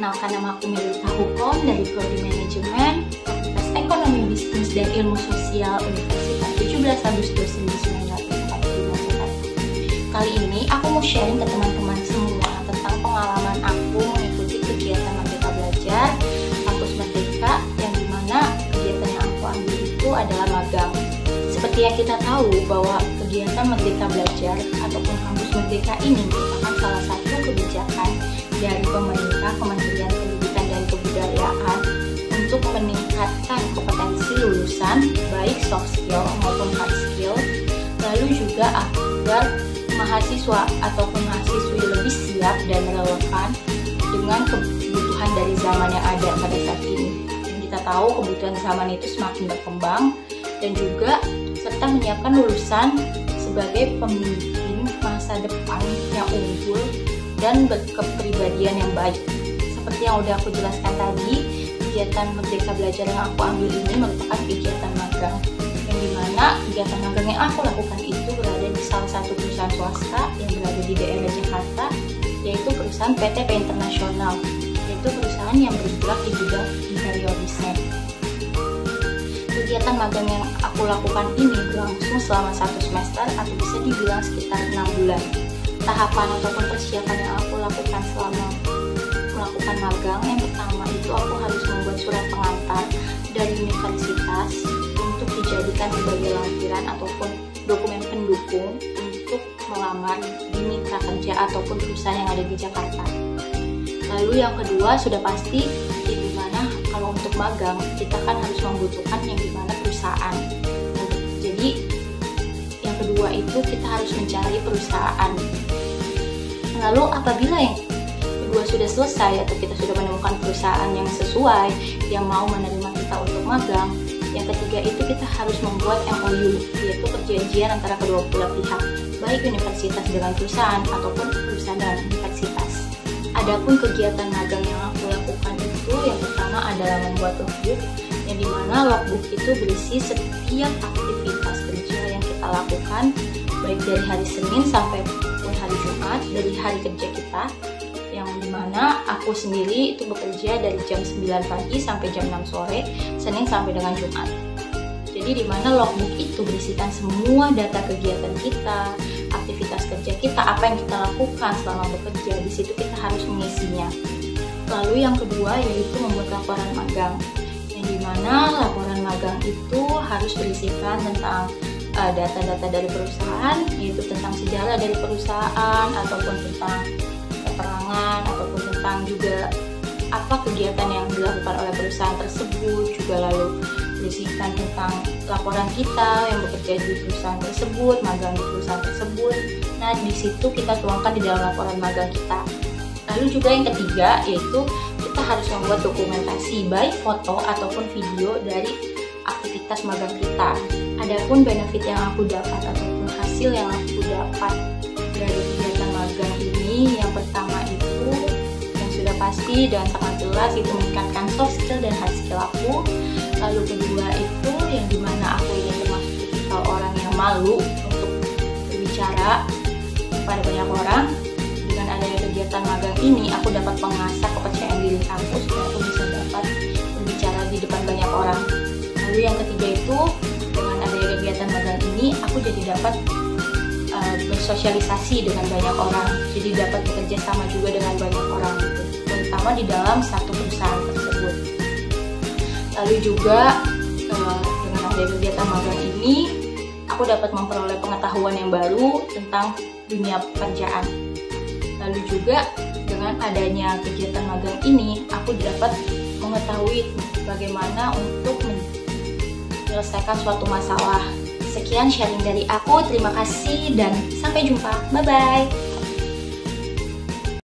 Perkenalkan, nama aku Melita Hukom dari Prodi Manajemen, Fakultas Ekonomi Bisnis dan Ilmu Sosial Universitas 17 Agustus 1945. Kali ini aku mau sharing ke teman-teman semua tentang pengalaman aku mengikuti kegiatan Merdeka Belajar Kampus Merdeka, yang dimana kegiatan yang aku ambil itu adalah magang. Seperti yang kita tahu bahwa kegiatan Merdeka Belajar ataupun Kampus Merdeka ini merupakan salah satu kebijakan dari pemerintah, Kementerian Pendidikan dan Kebudayaan untuk meningkatkan kompetensi lulusan baik soft skill maupun hard skill, lalu juga agar mahasiswa ataupun mahasiswi lebih siap dan relevan dengan kebutuhan dari zaman yang ada pada saat ini. Dan kita tahu kebutuhan zaman itu semakin berkembang, dan juga serta menyiapkan lulusan sebagai pemimpin masa depan yang unggul dan berkepribadian yang baik. Seperti yang udah aku jelaskan tadi, kegiatan Merdeka Belajar yang aku ambil ini merupakan kegiatan magang, yang dimana kegiatan magang yang aku lakukan itu berada di salah satu perusahaan swasta yang berada di daerah Jakarta, yaitu perusahaan PTP Internasional, yaitu perusahaan yang bergerak di bidang interior design. Kegiatan magang yang aku lakukan ini berlangsung selama 1 semester atau bisa dibilang sekitar 6 bulan. Tahapan ataupun persiapan yang aku lakukan selama melakukan magang, yang pertama itu aku harus membuat surat pengantar dari universitas untuk dijadikan sebagai lampiran ataupun dokumen pendukung untuk melamar di mitra kerja ataupun perusahaan yang ada di Jakarta. Lalu yang kedua sudah pasti di mana kalau untuk magang kita kan harus membutuhkan yang dimana perusahaan. Jadi yang kedua itu kita harus mencari perusahaan. Lalu apabila yang kedua sudah selesai atau kita sudah menemukan perusahaan yang sesuai yang mau menerima kita untuk magang, yang ketiga itu kita harus membuat MOU, yaitu perjanjian antara kedua belah pihak, baik universitas dengan perusahaan ataupun perusahaan dengan universitas. Adapun kegiatan magang yang aku lakukan itu yang pertama adalah membuat logbook, yang dimana logbook itu berisi setiap aktivitas kerja yang kita lakukan, baik dari hari Senin sampai hari Jumat, dari hari kerja kita, yang dimana aku sendiri itu bekerja dari jam 9 pagi sampai jam 6 sore, Senin sampai dengan Jumat. Jadi dimana logbook itu berisikan semua data kegiatan kita, aktivitas kerja kita, apa yang kita lakukan selama bekerja. Di situ kita harus mengisinya. Lalu yang kedua yaitu membuat laporan magang, yang dimana laporan magang itu harus berisikan tentang data-data dari perusahaan, yaitu tentang sejarah dari perusahaan ataupun tentang keterangan ataupun tentang juga apa kegiatan yang dilakukan oleh perusahaan tersebut, juga lalu berisikan tentang laporan kita yang bekerja di perusahaan tersebut, magang di perusahaan tersebut. Nah, di situ kita tuangkan di dalam laporan magang kita. Lalu juga yang ketiga yaitu kita harus membuat dokumentasi baik foto ataupun video dari aktivitas magang kita. Adapun benefit yang aku dapat ataupun hasil yang aku dapat dari kegiatan magang ini, yang pertama itu yang sudah pasti dan sangat jelas itu meningkatkan soft skill dan hard skill aku. Lalu kedua itu yang dimana aku ini termasuk tipikal orang yang malu untuk berbicara kepada banyak orang. Dengan adanya kegiatan magang ini aku dapat mengasah kepercayaan diri aku supaya aku bisa dapat berbicara di depan banyak orang. Lalu yang ketiga itu dengan adanya kegiatan magang ini aku jadi dapat bersosialisasi dengan banyak orang, jadi dapat bekerja sama juga dengan banyak orang gitu, terutama di dalam satu perusahaan tersebut. Lalu juga dengan adanya kegiatan magang ini aku dapat memperoleh pengetahuan yang baru tentang dunia pekerjaan. Lalu juga dengan adanya kegiatan magang ini aku dapat mengetahui bagaimana untuk menyelesaikan suatu masalah. Sekian sharing dari aku, terima kasih dan sampai jumpa. Bye-bye.